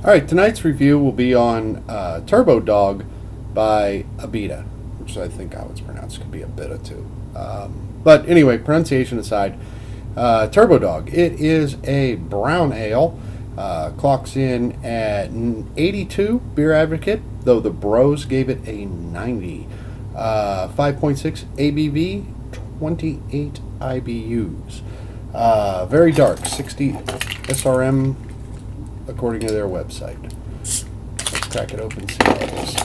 Alright, tonight's review will be on Turbo Dog by Abita, which I think how it's pronounced could be a bit or two. But anyway, pronunciation aside, Turbo Dog. It is a brown ale. Clocks in at 82 Beer Advocate, though the Bros gave it a 90. 5.6 ABV, 28 IBUs. Very dark, 60 SRM according to their website. Let's crack it open and see how it is.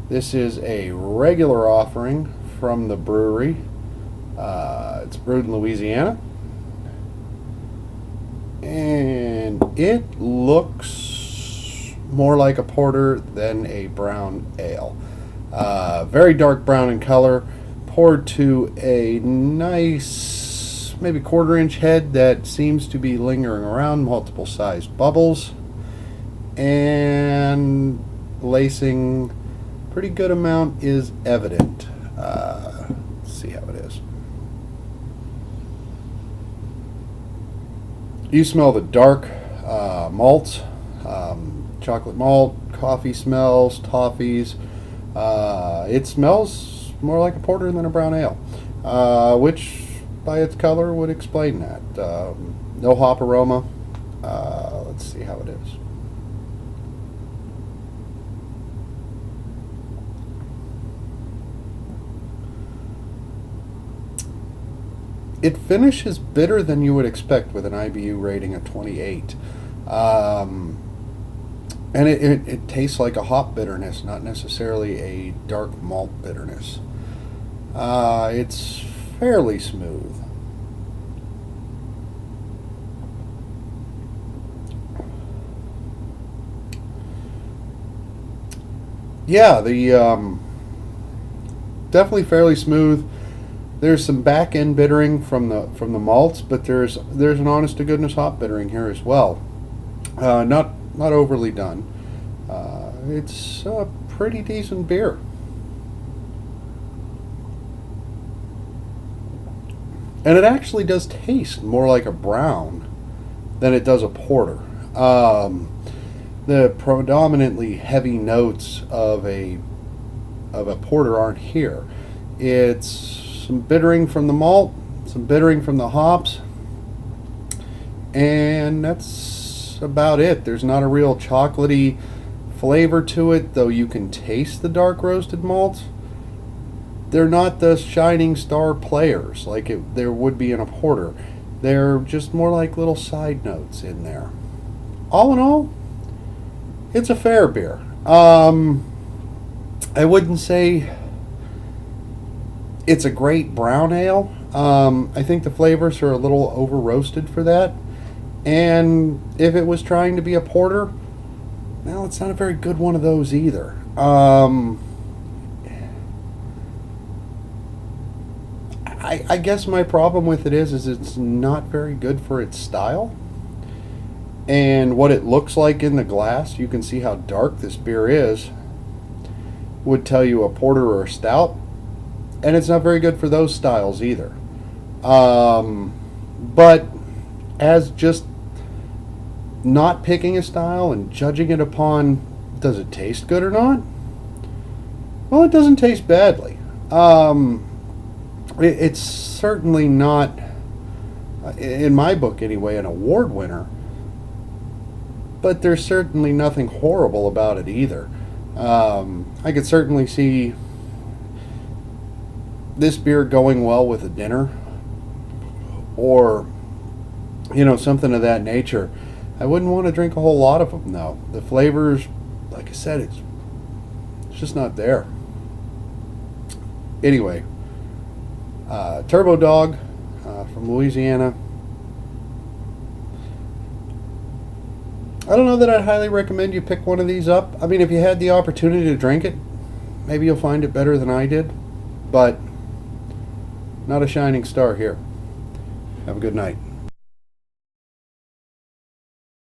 This is a regular offering from the brewery. It's brewed in Louisiana. And it looks more like a porter than a brown ale. Very dark brown in color, poured to a nice, maybe quarter-inch head that seems to be lingering around, multiple sized bubbles, and lacing, pretty good amount is evident. Let's see how it is. You smell the dark malts, chocolate malt, coffee smells, toffees. It smells more like a porter than a brown ale, which by its color would explain that. No hop aroma. Let's see how it is. It finishes bitter than you would expect with an IBU rating of 28. And it tastes like a hop bitterness, not necessarily a dark malt bitterness. It's fairly smooth. Yeah, the definitely fairly smooth. There's some back end bittering from the malts, but there's an honest to goodness hop bittering here as well. Not overly done. It's a pretty decent beer. And it actually does taste more like a brown than it does a porter. The predominantly heavy notes of a porter aren't here. It's some bittering from the malt, some bittering from the hops, and that's about it. There's not a real chocolatey flavor to it, though you can taste the dark roasted malts. They're not the shining star players like there would be in a porter. They're just more like little side notes in there. All in all, it's a fair beer. I wouldn't say it's a great brown ale. I think the flavors are a little over roasted for that. And if it was trying to be a porter, well, it's not a very good one of those either. I guess my problem with it is it's not very good for its style. And what it looks like in the glass, you can see how dark this beer is, would tell you a porter or a stout. And it's not very good for those styles either. But as just not picking a style and judging it upon does it taste good or not, well, it doesn't taste badly. It's certainly not, in my book anyway, an award winner, but there's certainly nothing horrible about it either. I could certainly see this beer going well with a dinner or something of that nature. I wouldn't want to drink a whole lot of them though. The flavors, like I said, it's just not there. Anyway, Turbo Dog from Louisiana. I don't know that I'd highly recommend you pick one of these up. I mean, if you had the opportunity to drink it, maybe you'll find it better than I did, but not a shining star here. Have a good night.